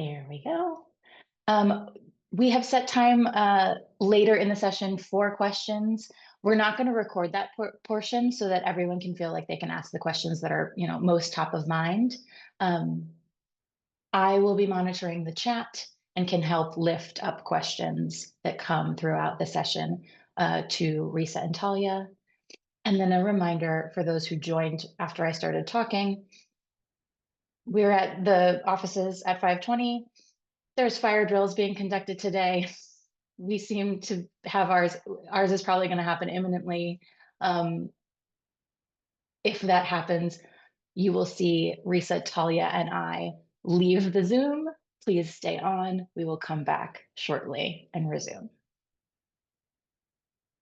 There we go. We have set time later in the session for questions. We're not going to record that portion so that everyone can feel like they can ask the questions that are, most top of mind. I will be monitoring the chat and can help lift up questions that come throughout the session to Risa and Talia. And then a reminder for those who joined after I started talking, we're at the offices at 520. There's fire drills being conducted today. We seem to have ours. Ours is probably going to happen imminently. If that happens, you will see Risa, Talia, and I leave the Zoom. Please stay on. We will come back shortly and resume.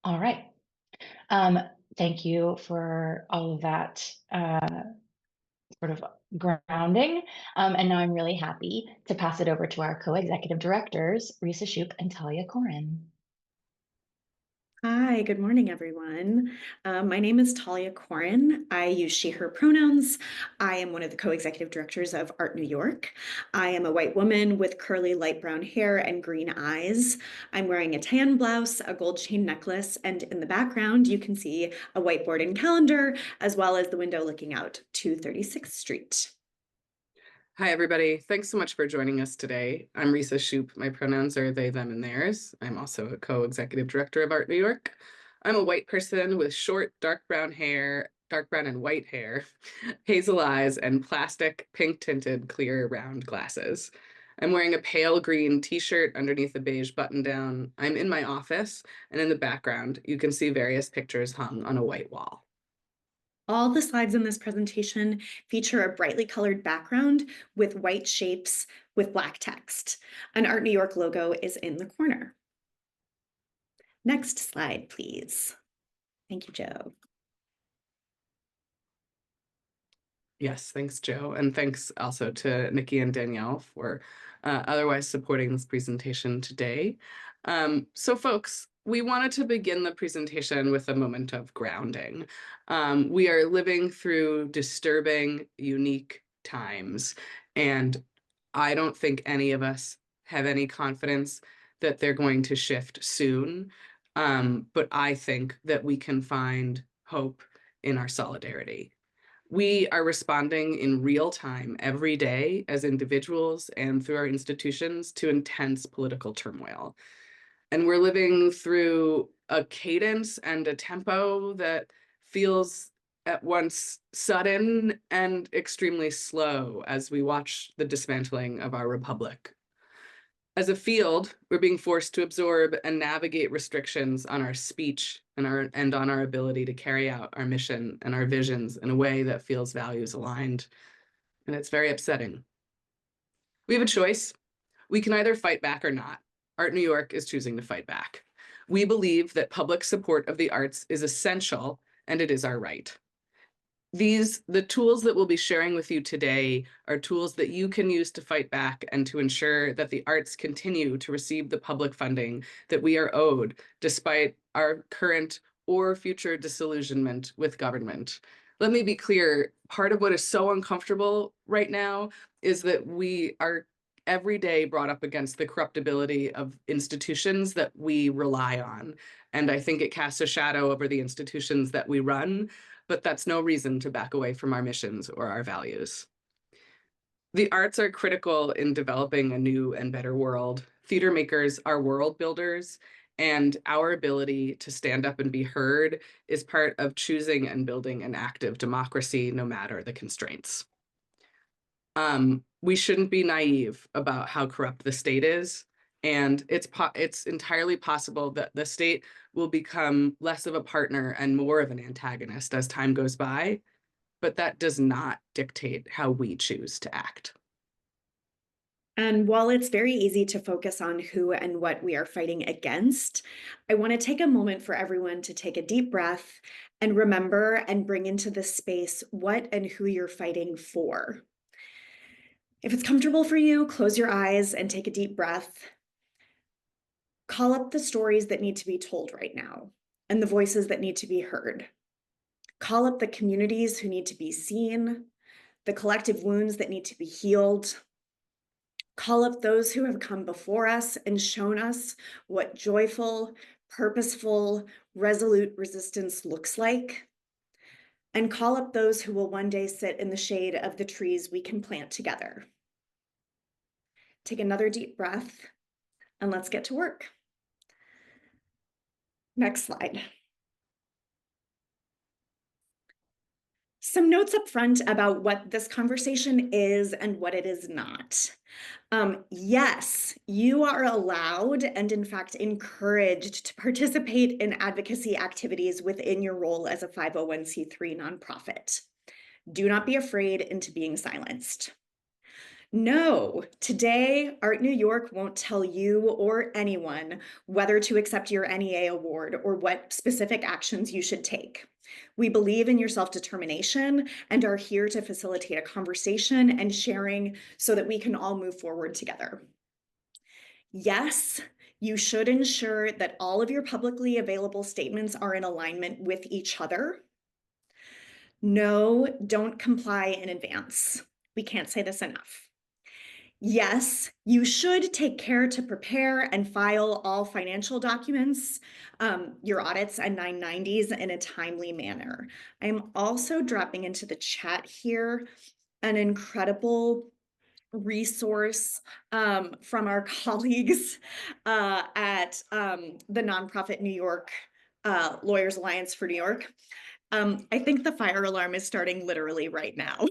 All right. Thank you for all of that sort of grounding. And now I'm really happy to pass it over to our co-executive directors, Risa Shoup and Talia Corren. Hi, good morning, everyone. My name is Talia Corren. I use she, her pronouns. I am one of the co-executive directors of A.R.T New York. I am a white woman with curly light brown hair and green eyes. I'm wearing a tan blouse, a gold chain necklace, and in the background, you can see a whiteboard and calendar, as well as the window looking out to 36th Street. Hi, everybody. Thanks so much for joining us today. I'm Risa Shoup. My pronouns are they, them, and theirs. I'm also a co-executive director of A.R.T New York. I'm a white person with short, dark brown and white hair, hazel eyes, and plastic, pink-tinted, clear, round glasses. I'm wearing a pale green t-shirt underneath a beige button-down. I'm in my office, and in the background, you can see various pictures hung on a white wall. All the slides in this presentation feature a brightly colored background with white shapes with black text. An A.R.T New York logo is in the corner. Next slide, please. Thank you, Joe. Yes, thanks, Joe. And thanks also to Nikki and Danielle for otherwise supporting this presentation today. So folks, we wanted to begin the presentation with a moment of grounding. We are living through disturbing, unique times, and I don't think any of us have any confidence that they're going to shift soon, but I think that we can find hope in our solidarity. We are responding in real time every day as individuals and through our institutions to intense political turmoil. And we're living through a cadence and a tempo that feels at once sudden and extremely slow as we watch the dismantling of our republic. As a field, we're being forced to absorb and navigate restrictions on our speech and on our ability to carry out our mission and our visions in a way that feels values aligned. And it's very upsetting. We have a choice. We can either fight back or not. A.R.T New York is choosing to fight back. We believe that public support of the arts is essential, and it is our right. The tools that we'll be sharing with you today are tools that you can use to fight back and to ensure that the arts continue to receive the public funding that we are owed, despite our current or future disillusionment with government. Let me be clear, part of what is so uncomfortable right now is that we are every day brought up against the corruptibility of institutions that we rely on. And I think it casts a shadow over the institutions that we run, but that's no reason to back away from our missions or our values. The arts are critical in developing a new and better world. Theater makers are world builders, and our ability to stand up and be heard is part of choosing and building an active democracy, no matter the constraints. We shouldn't be naive about how corrupt the state is, and it's entirely possible that the state will become less of a partner and more of an antagonist as time goes by, but that does not dictate how we choose to act. And while it's very easy to focus on who and what we are fighting against, I want to take a moment for everyone to take a deep breath and remember and bring into this space what and who you're fighting for. If it's comfortable for you, close your eyes and take a deep breath. Call up the stories that need to be told right now and the voices that need to be heard. Call up the communities who need to be seen, the collective wounds that need to be healed. Call up those who have come before us and shown us what joyful, purposeful, resolute resistance looks like. And call up those who will one day sit in the shade of the trees we can plant together. Take another deep breath and let's get to work. Next slide. Some notes up front about what this conversation is and what it is not. Yes, you are allowed and in fact encouraged to participate in advocacy activities within your role as a 501c3 nonprofit. Do not be afraid into being silenced. No, today, Art New York won't tell you or anyone whether to accept your NEA award or what specific actions you should take. We believe in your self-determination and are here to facilitate a conversation and sharing so that we can all move forward together. Yes, you should ensure that all of your publicly available statements are in alignment with each other. No, don't comply in advance. We can't say this enough. Yes, you should take care to prepare and file all financial documents, your audits and 990s in a timely manner. I'm also dropping into the chat here an incredible resource from our colleagues at the nonprofit New York Lawyers Alliance for New York. I think the fire alarm is starting literally right now.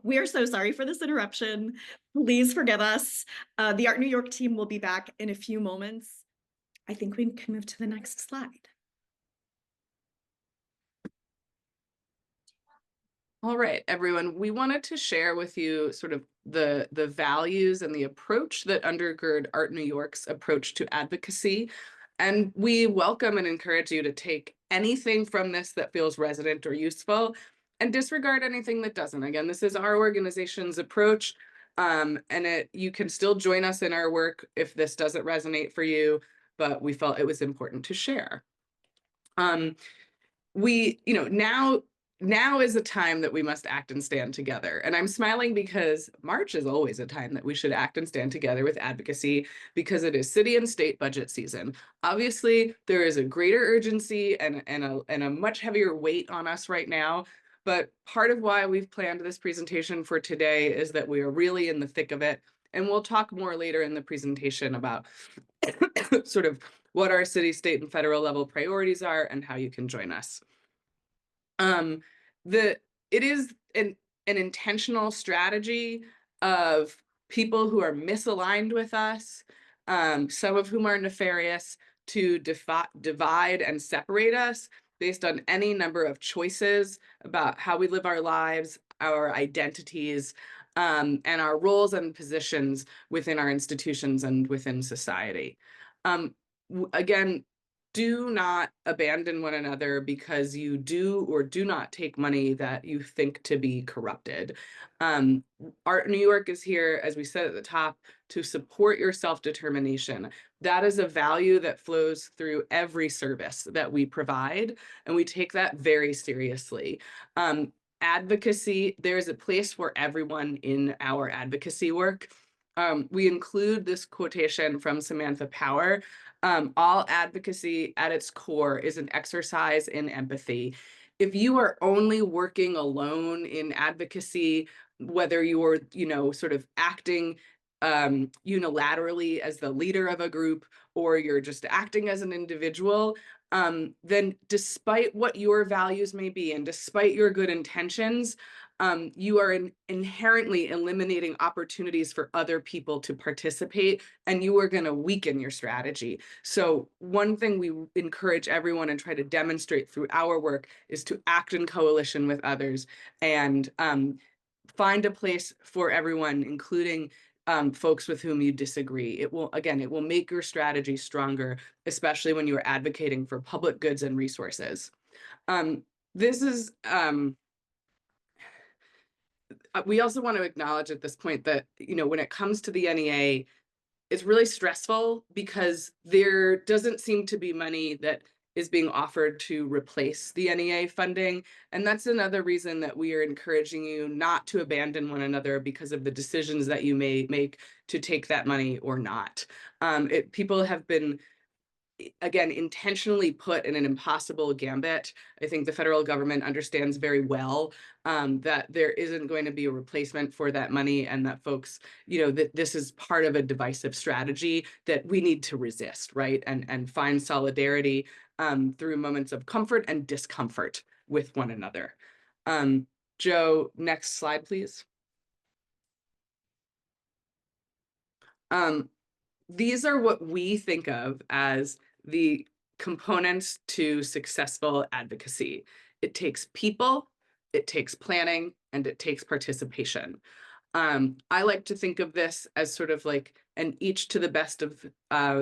We are so sorry for this interruption. Please forgive us. The Art New York team will be back in a few moments. I think we can move to the next slide. All right, everyone, we wanted to share with you sort of the values and the approach that undergird Art New York's approach to advocacy. And we welcome and encourage you to take anything from this that feels resonant or useful and disregard anything that doesn't. Again, this is our organization's approach, and you can still join us in our work if this doesn't resonate for you, but we felt it was important to share. Now is a time that we must act and stand together. And I'm smiling because March is always a time that we should act and stand together with advocacy because it is city and state budget season. Obviously, there is a greater urgency and a much heavier weight on us right now. But part of why we've planned this presentation for today is that we are really in the thick of it. And we'll talk more later in the presentation about sort of what our city, state, and federal level priorities are and how you can join us. It is an intentional strategy of people who are misaligned with us, some of whom are nefarious, to divide and separate us based on any number of choices about how we live our lives, our identities, and our roles and positions within our institutions and within society. Again, do not abandon one another because you do or do not take money that you think to be corrupted. Art New York is here, as we said at the top, to support your self-determination. That is a value that flows through every service that we provide, and we take that very seriously. Advocacy, there's a place for everyone in our advocacy work. We include this quotation from Samantha Power. All advocacy at its core is an exercise in empathy. If you are only working alone in advocacy, whether you're, sort of acting unilaterally as the leader of a group, or you're just acting as an individual, then despite what your values may be and despite your good intentions, you are inherently eliminating opportunities for other people to participate, and you are going to weaken your strategy. So one thing we encourage everyone and try to demonstrate through our work is to act in coalition with others and find a place for everyone, including folks with whom you disagree. It will make your strategy stronger, especially when you're advocating for public goods and resources. We also want to acknowledge at this point that, when it comes to the NEA, it's really stressful because there doesn't seem to be money that is being offered to replace the NEA funding. And that's another reason that we are encouraging you not to abandon one another because of the decisions that you may make to take that money or not. People have been, again, intentionally put in an impossible gambit. I think the federal government understands very well that there isn't going to be a replacement for that money, and that folks, that this is part of a divisive strategy that we need to resist, right? And find solidarity through moments of comfort and discomfort with one another. Joe, next slide, please. These are what we think of as the components to successful advocacy. It takes people, it takes planning, and it takes participation. I like to think of this as sort of like an each to the best of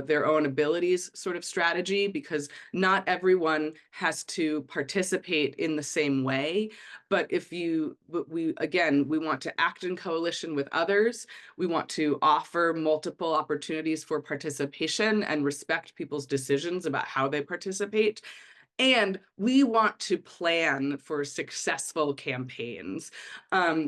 their own abilities sort of strategy, because not everyone has to participate in the same way. But we want to act in coalition with others. We want to offer multiple opportunities for participation and respect people's decisions about how they participate. And we want to plan for successful campaigns.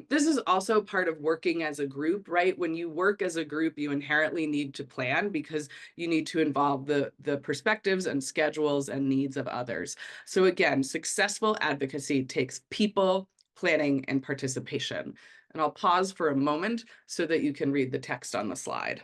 This is also part of working as a group, right? When you work as a group, you inherently need to plan because you need to involve the perspectives and schedules and needs of others. So again, successful advocacy takes people, planning, and participation. And I'll pause for a moment so that you can read the text on the slide.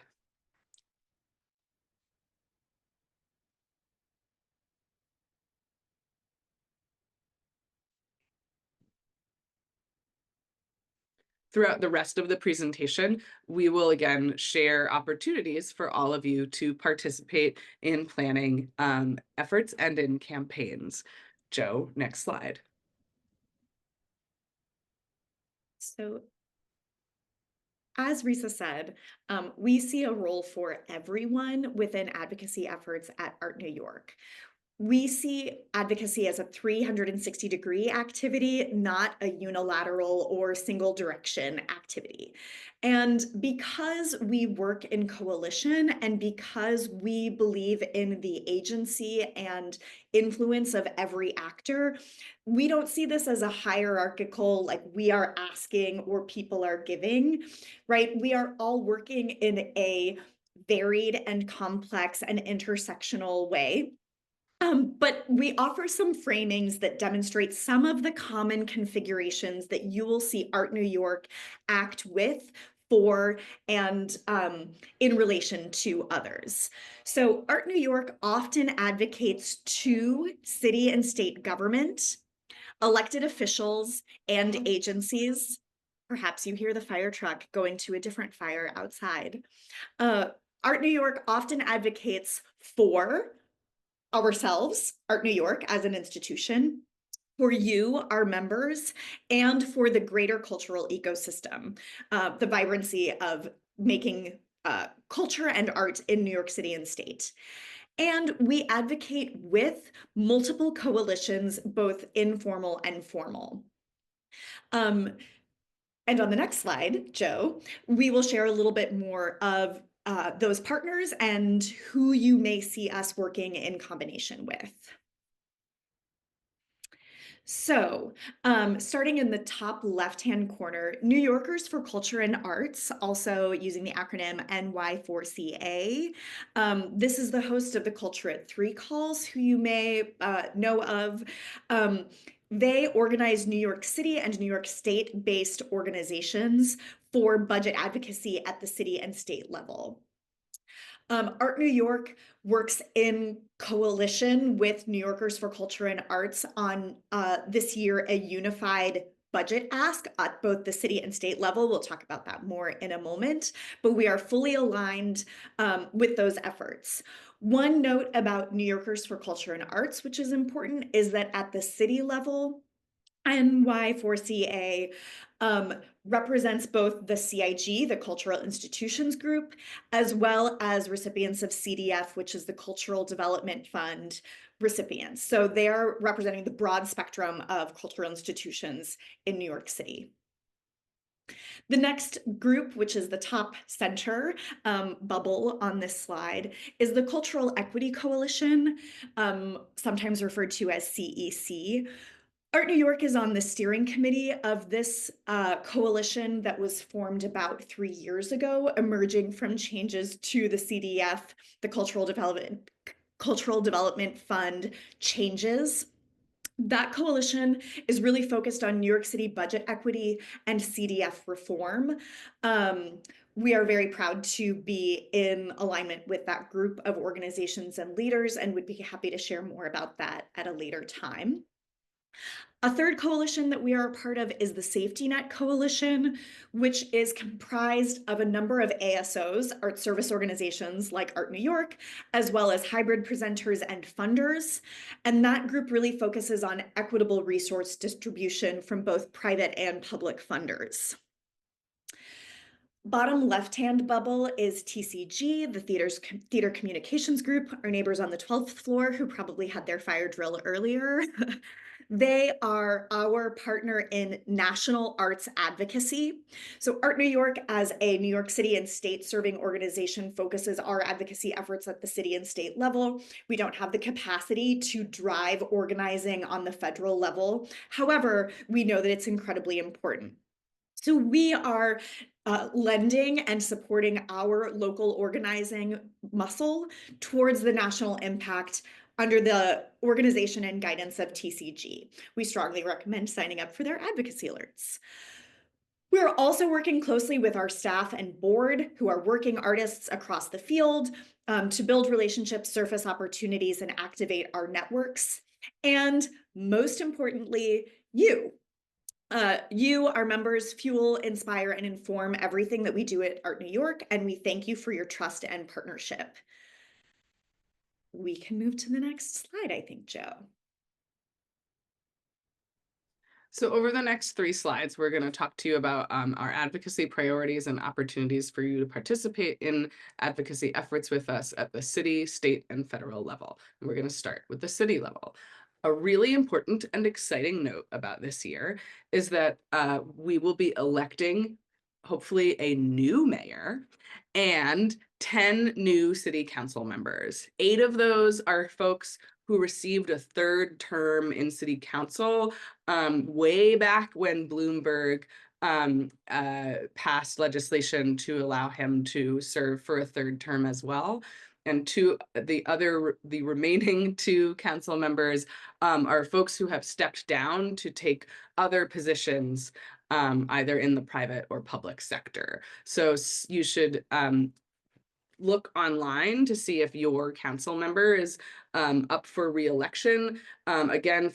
Throughout the rest of the presentation, we will again share opportunities for all of you to participate in planning efforts and in campaigns. Joe, next slide. So, as Risa said, we see a role for everyone within advocacy efforts at A.R.T New York. We see advocacy as a 360-degree activity, not a unilateral or single direction activity. And because we work in coalition and because we believe in the agency and influence of every actor, we don't see this as a hierarchical, like we are asking or people are giving, right? We are all working in a varied and complex and intersectional way. But we offer some framings that demonstrate some of the common configurations that you will see A.R.T New York act with, for, and in relation to others. So A.R.T New York often advocates to city and state government, elected officials, and agencies. Perhaps you hear the fire truck going to a different fire outside. A.R.T New York often advocates for ourselves, A.R.T New York as an institution, for you, our members, and for the greater cultural ecosystem, the vibrancy of making culture and art in New York City and state. And we advocate with multiple coalitions, both informal and formal. And on the next slide, Joe, we will share a little bit more of those partners and who you may see us working in combination with. So, starting in the top left-hand corner, New Yorkers for Culture and Arts, also using the acronym NY4CA. This is the host of the Culture at 3 calls, who you may know of. They organize New York City and New York State-based organizations for budget advocacy at the city and state level. A.R.T New York works in coalition with New Yorkers for Culture and Arts on this year a unified budget ask at both the city and state level. We'll talk about that more in a moment, but we are fully aligned with those efforts. One note about New Yorkers for Culture and Arts, which is important, is that at the city level, NY4CA represents both the CIG, the Cultural Institutions Group, as well as recipients of CDF, which is the Cultural Development Fund recipients. So they're representing the broad spectrum of cultural institutions in New York City. The next group, which is the top center bubble on this slide, is the Cultural Equity Coalition, sometimes referred to as CEC. Art New York is on the steering committee of this coalition that was formed about 3 years ago, emerging from changes to the CDF, the Cultural Development Fund changes. That coalition is really focused on New York City budget equity and CDF reform. We are very proud to be in alignment with that group of organizations and leaders, and would be happy to share more about that at a later time. A third coalition that we are a part of is the Safety Net Coalition, which is comprised of a number of ASOs, art service organizations like Art New York, as well as hybrid presenters and funders. And that group really focuses on equitable resource distribution from both private and public funders. Bottom left-hand bubble is TCG, the Theater Communications Group, our neighbors on the 12th floor who probably had their fire drill earlier. They are our partner in national arts advocacy. So Art New York, as a New York City and state serving organization, focuses our advocacy efforts at the city and state level. We don't have the capacity to drive organizing on the federal level. However, we know that it's incredibly important. So we are lending and supporting our local organizing muscle towards the national impact under the organization and guidance of TCG. We strongly recommend signing up for their advocacy alerts. We're also working closely with our staff and board, who are working artists across the field, to build relationships, surface opportunities, and activate our networks. And most importantly, you, our members, fuel, inspire, and inform everything that we do at Art New York, and we thank you for your trust and partnership. We can move to the next slide, I think, Joe. So over the next 3 slides, we're going to talk to you about our advocacy priorities and opportunities for you to participate in advocacy efforts with us at the city, state, and federal level. And we're going to start with the city level. A really important and exciting note about this year is that we will be electing, hopefully, a new mayor and 10 new city council members. 8 of those are folks who received a 3rd term in city council way back when Bloomberg passed legislation to allow him to serve for a 3rd term as well. And the remaining 2 council members are folks who have stepped down to take other positions either in the private or public sector. So you should look online to see if your council member is up for re-election. Again,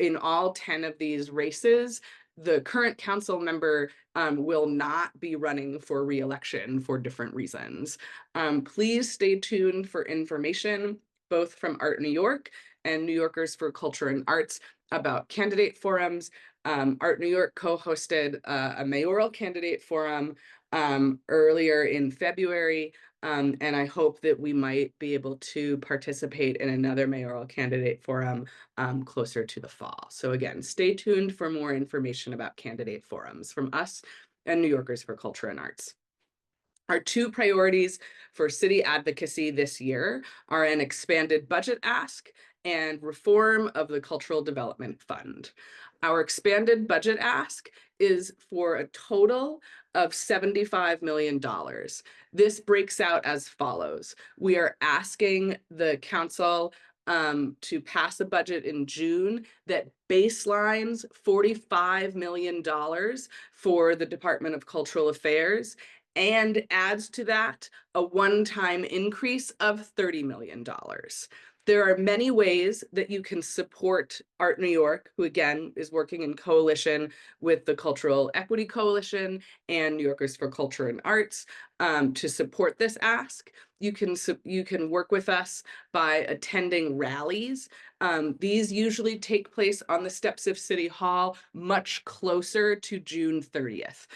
in all 10 of these races, the current council member will not be running for re-election for different reasons. Please stay tuned for information, both from Art New York and New Yorkers for Culture and Arts, about candidate forums. Art New York co-hosted a mayoral candidate forum earlier in February, and I hope that we might be able to participate in another mayoral candidate forum closer to the fall. So again, stay tuned for more information about candidate forums from us and New Yorkers for Culture and Arts. Our 2 priorities for city advocacy this year are an expanded budget ask and reform of the Cultural Development Fund. Our expanded budget ask is for a total of $75 million. This breaks out as follows. We are asking the council to pass a budget in June that baselines $45 million for the Department of Cultural Affairs and adds to that a one-time increase of $30 million. There are many ways that you can support Art New York, who again is working in coalition with the Cultural Equity Coalition and New Yorkers for Culture and Arts to support this ask. You can work with us by attending rallies. These usually take place on the steps of City Hall, much closer to June 30th.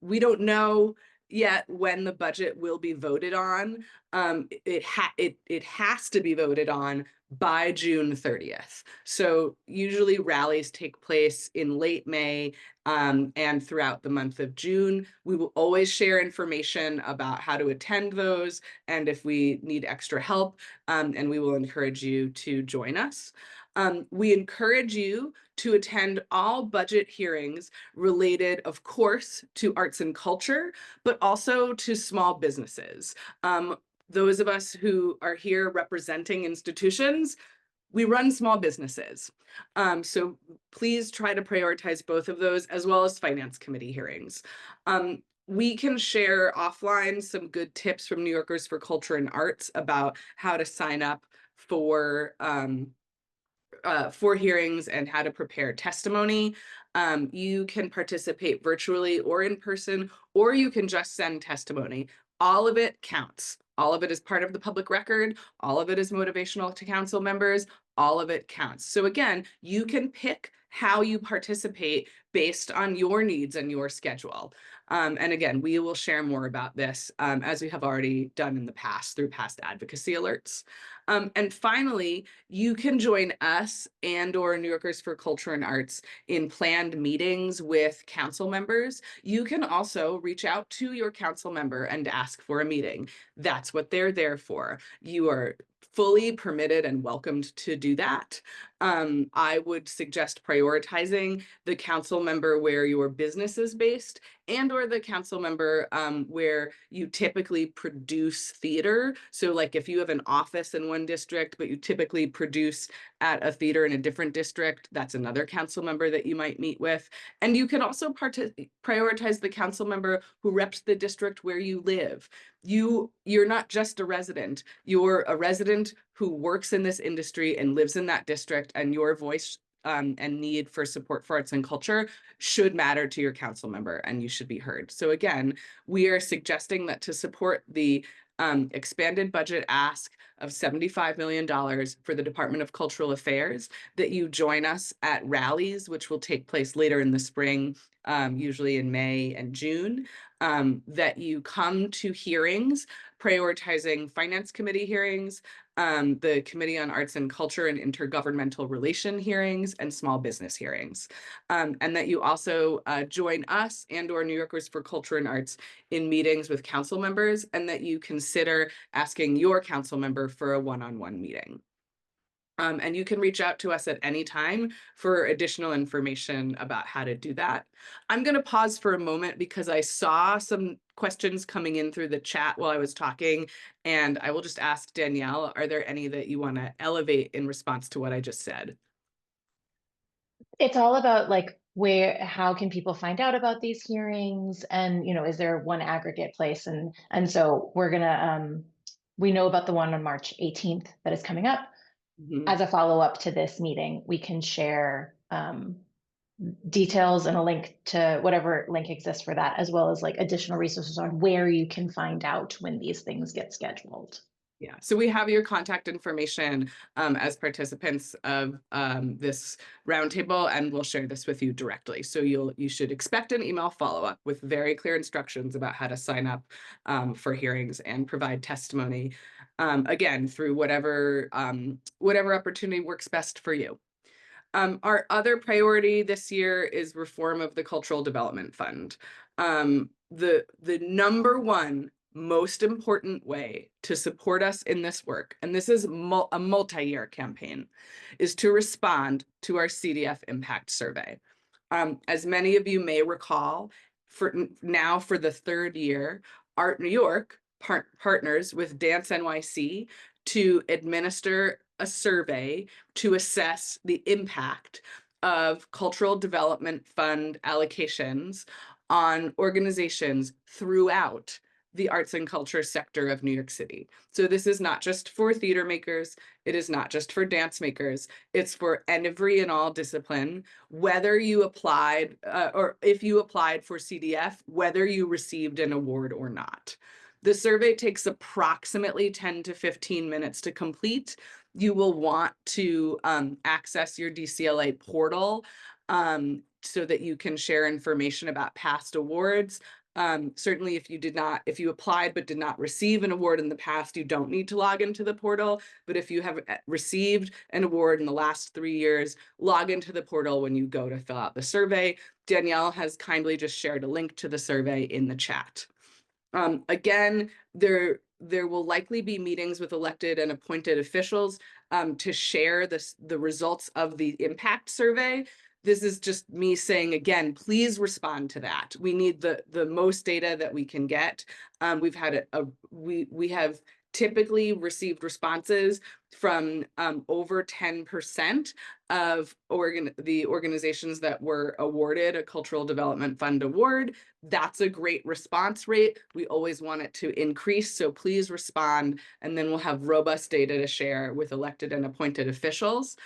We don't know yet when the budget will be voted on. It has to be voted on by June 30th. So usually rallies take place in late May and throughout the month of June. We will always share information about how to attend those and if we need extra help, and we will encourage you to join us. We encourage you to attend all budget hearings related, of course, to arts and culture, but also to small businesses. Those of us who are here representing institutions, we run small businesses. So please try to prioritize both of those, as well as finance committee hearings. We can share offline some good tips from New Yorkers for Culture and Arts about how to sign up for hearings and how to prepare testimony. You can participate virtually or in person, or you can just send testimony. All of it counts. All of it is part of the public record. All of it is motivational to council members. All of it counts. So again, you can pick how you participate based on your needs and your schedule. And again, we will share more about this as we have already done in the past through past advocacy alerts. And finally, you can join us and or New Yorkers for Culture and Arts in planned meetings with council members. You can also reach out to your council member and ask for a meeting. That's what they're there for. You are fully permitted and welcomed to do that. I would suggest prioritizing the council member where your business is based and or the council member where you typically produce theater. So like if you have an office in one district, but you typically produce at a theater in a different district, that's another council member that you might meet with. And you can also prioritize the council member who reps the district where you live. You're not just a resident, you're a resident who works in this industry and lives in that district, and your voice and need for support for arts and culture should matter to your council member, and you should be heard. So again, we are suggesting that to support the expanded budget ask of $75 million for the Department of Cultural Affairs, that you join us at rallies, which will take place later in the spring, usually in May and June, that you come to hearings, prioritizing finance committee hearings, the Committee on Arts and Culture and Intergovernmental Relation hearings, and small business hearings. And that you also join us and or New Yorkers for Culture and Arts in meetings with council members, and that you consider asking your council member for a one-on-one meeting. And you can reach out to us at any time for additional information about how to do that. I'm going to pause for a moment because I saw some questions coming in through the chat while I was talking, and I will just ask Danielle, are there any that you want to elevate in response to what I just said? It's all about like how can people find out about these hearings, and is there one aggregate place? And so we're gonna we know about the one on March 18th that is coming up. As a follow-up to this meeting, we can share details and a link to whatever link exists for that, as well as like additional resources on where you can find out when these things get scheduled. Yeah, so we have your contact information as participants of this roundtable, and we'll share this with you directly. So you should expect an email follow-up with very clear instructions about how to sign up for hearings and provide testimony, again, through whatever opportunity works best for you. Our other priority this year is reform of the Cultural Development Fund. The number one most important way to support us in this work, and this is a multi-year campaign, is to respond to our CDF impact survey. As many of you may recall, for the third year, Art New York partners with Dance NYC to administer a survey to assess the impact of cultural development fund allocations on organizations throughout the arts and culture sector of New York City. So this is not just for theater makers, it is not just for dance makers, it's for every and all discipline, whether you applied or if you applied for CDF, whether you received an award or not. The survey takes approximately 10 to 15 minutes to complete. You will want to access your DCLA portal so that you can share information about past awards. Certainly if you applied but did not receive an award in the past, you don't need to log into the portal. But if you have received an award in the last 3 years, log into the portal when you go to fill out the survey. Danielle has kindly just shared a link to the survey in the chat. Again, there will likely be meetings with elected and appointed officials to share the results of the impact survey. This is just me saying, again, please respond to that. We need the most data that we can get. We've had we have typically received responses from over 10% of the organizations that were awarded a Cultural Development Fund award. That's a great response rate. We always want it to increase, so please respond, and then we'll have robust data to share with elected and appointed officials.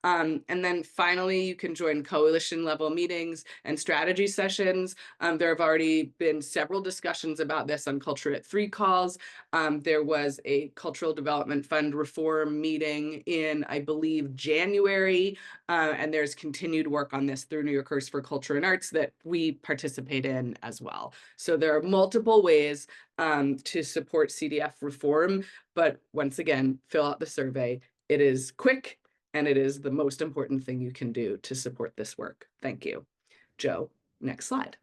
And then finally, you can join coalition level meetings and strategy sessions. There have already been several discussions about this on Culture at 3 calls. There was a Cultural Development Fund reform meeting in, I believe, January, and there's continued work on this through New Yorkers for Culture and Arts that we participate in as well. So there are multiple ways to support CDF reform, but once again, fill out the survey. It is quick, and it is the most important thing you can do to support this work. Thank you. Joe, next slide.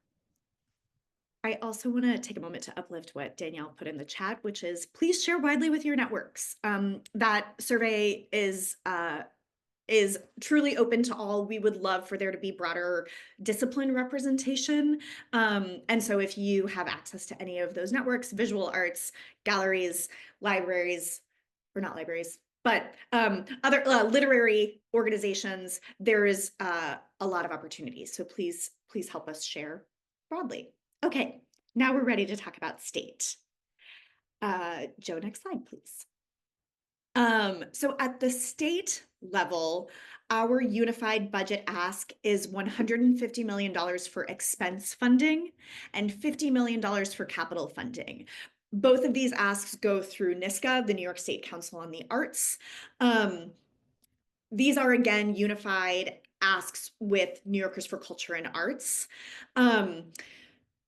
I also want to take a moment to uplift what Danielle put in the chat, which is please share widely with your networks. That survey is truly open to all. We would love for there to be broader discipline representation. And so if you have access to any of those networks, visual arts, galleries, libraries, or not libraries, but other literary organizations, there is a lot of opportunities. So please help us share broadly. Okay, now we're ready to talk about state. Joe, next slide, please. So at the state level, our unified budget ask is $150 million for expense funding and $50 million for capital funding. Both of these asks go through NYSCA, the New York State Council on the Arts. These are, again, unified asks with New Yorkers for Culture and Arts.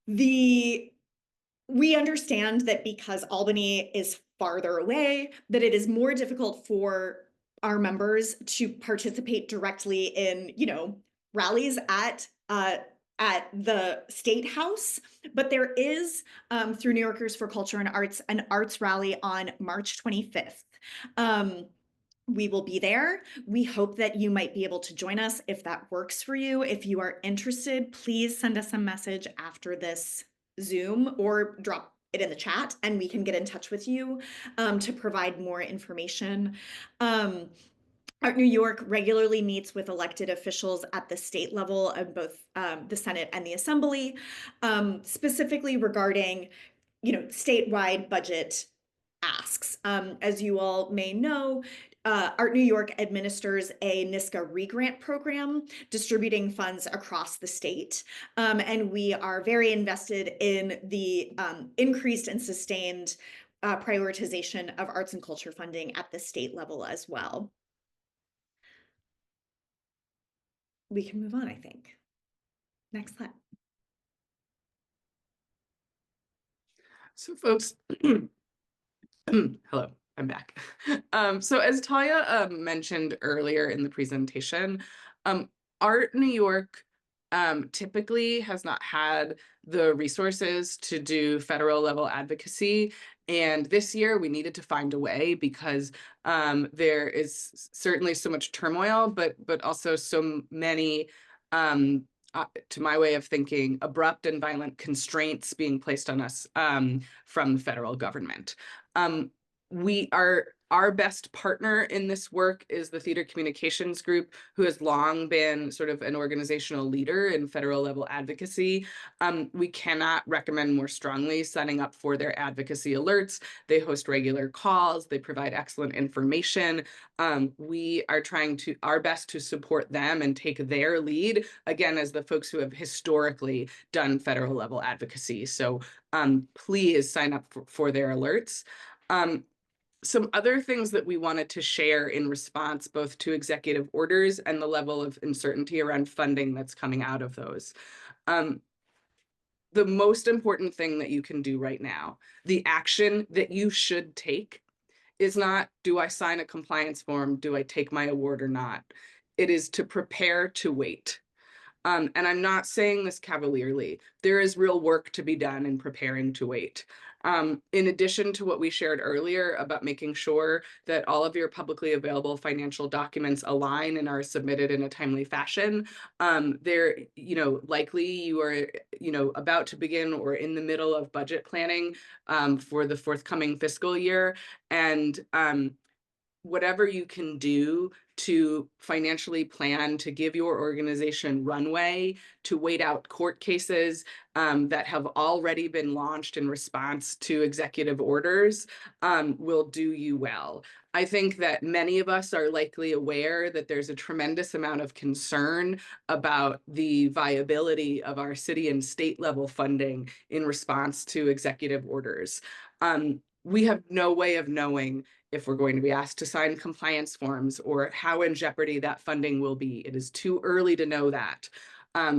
We understand that because Albany is farther away, that it is more difficult for our members to participate directly in, rallies at the State House. But there is, through New Yorkers for Culture and Arts, an arts rally on March 25th. We will be there. We hope that you might be able to join us if that works for you. If you are interested, please send us a message after this Zoom or drop it in the chat and we can get in touch with you to provide more information. Art New York regularly meets with elected officials at the state level of both the Senate and the Assembly, specifically regarding, statewide budget asks. As you all may know, Art New York administers a NYSCA regrant program distributing funds across the state. And we are very invested in the increased and sustained prioritization of arts and culture funding at the state level as well. We can move on, I think. Next slide. So folks, hello, I'm back. So as Talia mentioned earlier in the presentation, Art New York typically has not had the resources to do federal level advocacy. And this year we needed to find a way because there is certainly so much turmoil, but also so many, to my way of thinking, abrupt and violent constraints being placed on us from the federal government. Our best partner in this work is the Theater Communications Group, who has long been sort of an organizational leader in federal level advocacy. We cannot recommend more strongly signing up for their advocacy alerts. They host regular calls. They provide excellent information. We are trying our best to support them and take their lead, again, as the folks who have historically done federal level advocacy. So please sign up for their alerts. Some other things that we wanted to share in response both to executive orders and the level of uncertainty around funding that's coming out of those. the most important thing that you can do right now, the action that you should take, is not, do I sign a compliance form? Do I take my award or not? It is to prepare to wait. And I'm not saying this cavalierly. There is real work to be done in preparing to wait. In addition to what we shared earlier about making sure that all of your publicly available financial documents align and are submitted in a timely fashion, likely you are, about to begin or in the middle of budget planning for the forthcoming fiscal year. And whatever you can do to financially plan to give your organization runway to wait out court cases that have already been launched in response to executive orders will do you well. I think that many of us are likely aware that there's a tremendous amount of concern about the viability of our city and state level funding in response to executive orders. We have no way of knowing if we're going to be asked to sign compliance forms or how in jeopardy that funding will be. It is too early to know that.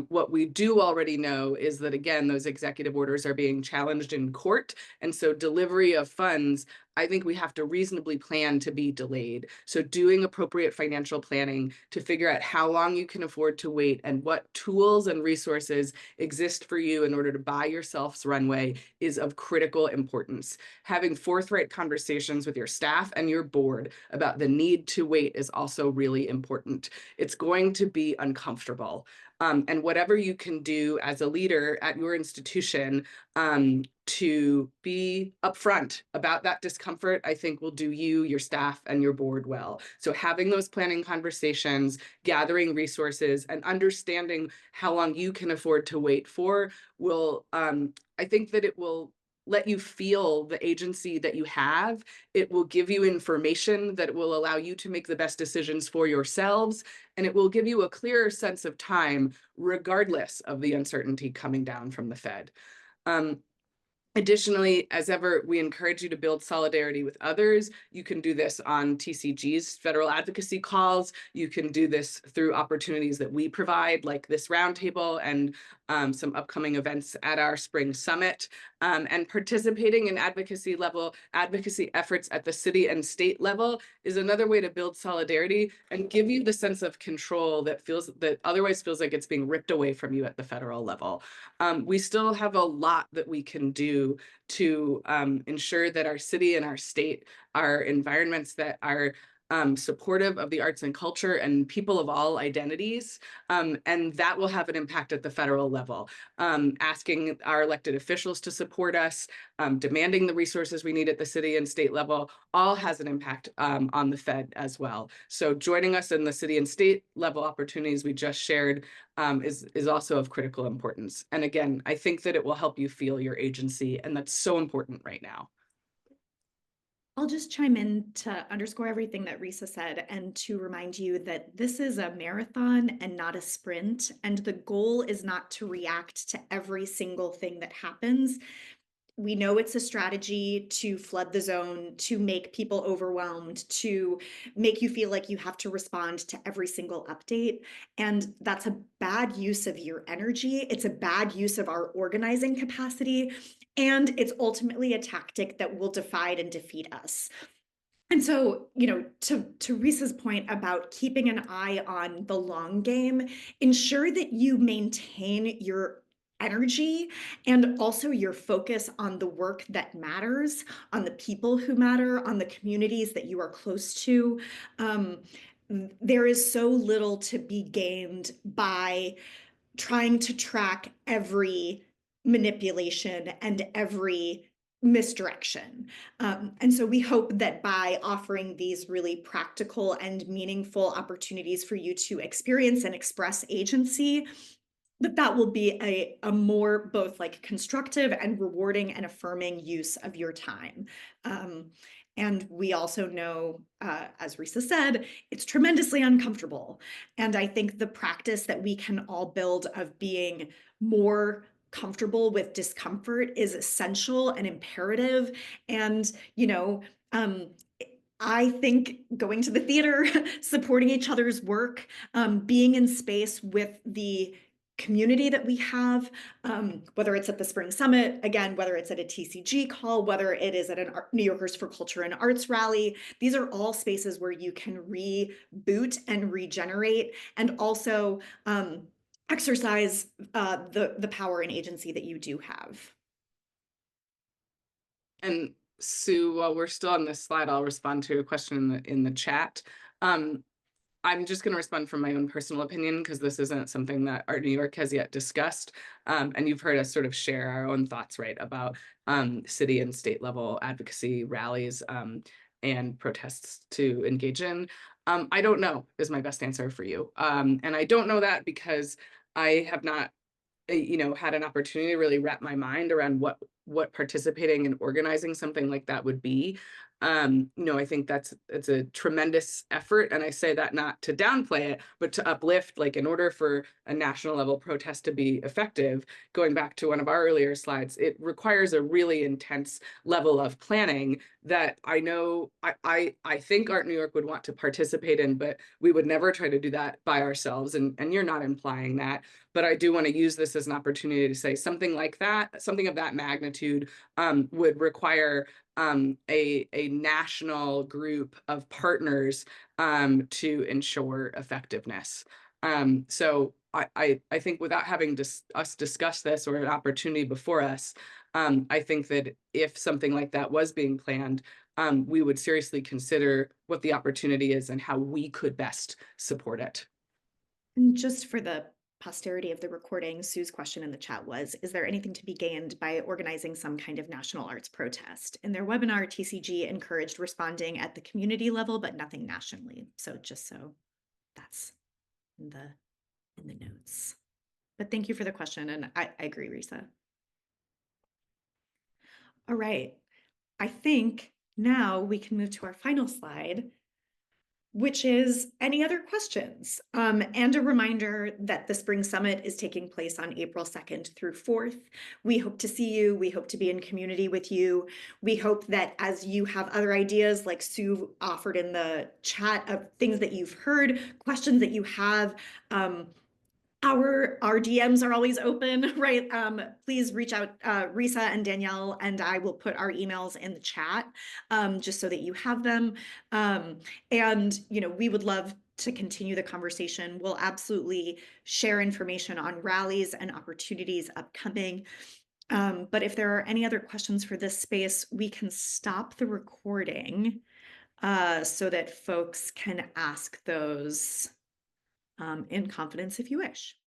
What we do already know is that, again, those executive orders are being challenged in court. And so delivery of funds, I think we have to reasonably plan to be delayed. So doing appropriate financial planning to figure out how long you can afford to wait and what tools and resources exist for you in order to buy yourselves runway is of critical importance. Having forthright conversations with your staff and your board about the need to wait is also really important. It's going to be uncomfortable. And whatever you can do as a leader at your institution to be upfront about that discomfort, I think will do you, your staff, and your board well. So having those planning conversations, gathering resources, and understanding how long you can afford to wait for will, I think that it will let you feel the agency that you have. It will give you information that will allow you to make the best decisions for yourselves, and it will give you a clearer sense of time, regardless of the uncertainty coming down from the Fed. Additionally, as ever, we encourage you to build solidarity with others. You can do this on TCG's federal advocacy calls. You can do this through opportunities that we provide, like this roundtable and some upcoming events at our spring summit. And participating in advocacy efforts at the city and state level is another way to build solidarity and give you the sense of control that otherwise feels like it's being ripped away from you at the federal level. We still have a lot that we can do to ensure that our city and our state are environments that are supportive of the arts and culture and people of all identities. And that will have an impact at the federal level. Asking our elected officials to support us, demanding the resources we need at the city and state level, all has an impact on the Fed as well. So joining us in the city and state level opportunities we just shared is also of critical importance. And again, I think that it will help you feel your agency, and that's so important right now. I'll just chime in to underscore everything that Risa said and to remind you that this is a marathon and not a sprint. And the goal is not to react to every single thing that happens. We know it's a strategy to flood the zone, to make people overwhelmed, to make you feel like you have to respond to every single update. And that's a bad use of your energy. It's a bad use of our organizing capacity. And it's ultimately a tactic that will divide and defeat us. And so, to Risa's point about keeping an eye on the long game, ensure that you maintain your energy and also your focus on the work that matters, on the people who matter, on the communities that you are close to. There is so little to be gained by trying to track every manipulation and every misdirection. And so we hope that by offering these really practical and meaningful opportunities for you to experience and express agency, that will be a more both like constructive and rewarding and affirming use of your time. And we also know, as Risa said, it's tremendously uncomfortable. And I think the practice that we can all build of being more comfortable with discomfort is essential and imperative. And, I think going to the theater, supporting each other's work, being in space with the community that we have, whether it's at the Spring Summit, again, whether it's at a TCG call, whether it is at an New Yorkers for Culture and Arts rally. These are all spaces where you can reboot and regenerate, and also exercise the power and agency that you do have. And Sue, while we're still on this slide, I'll respond to a question in the chat. I'm just going to respond from my own personal opinion, because this isn't something that Art New York has yet discussed. And you've heard us sort of share our own thoughts, right, about city and state level advocacy rallies and protests to engage in. I don't know is my best answer for you. And I don't know that because I have not had an opportunity to really wrap my mind around what participating and organizing something like that would be. I think it's a tremendous effort, and I say that not to downplay it, but to uplift. Like, in order for a national level protest to be effective, going back to one of our earlier slides, it requires a really intense level of planning that I know I think Art New York would want to participate in, but we would never try to do that by ourselves. And you're not implying that, but I do want to use this as an opportunity to say something like that, something of that magnitude would require a national group of partners to ensure effectiveness. So I think, without having us discuss this or an opportunity before us, I think that if something like that was being planned, we would seriously consider what the opportunity is and how we could best support it. And just for the posterity of the recording, Sue's question in the chat was, is there anything to be gained by organizing some kind of national arts protest? In their webinar, TCG encouraged responding at the community level, but nothing nationally. So just so that's in the notes. But thank you for the question, and I agree, Risa. All right, I think now we can move to our final slide, which is any other questions? And a reminder that the Spring Summit is taking place on April 2nd through 4th. We hope to see you. We hope to be in community with you. We hope that as you have other ideas, like Sue offered in the chat, of things that you've heard, questions that you have, our DMs are always open, right? Please reach out, Risa and Danielle, and I will put our emails in the chat just so that you have them. And we would love to continue the conversation. We'll absolutely share information on rallies and opportunities upcoming. But if there are any other questions for this space, we can stop the recording so that folks can ask those in confidence if you wish.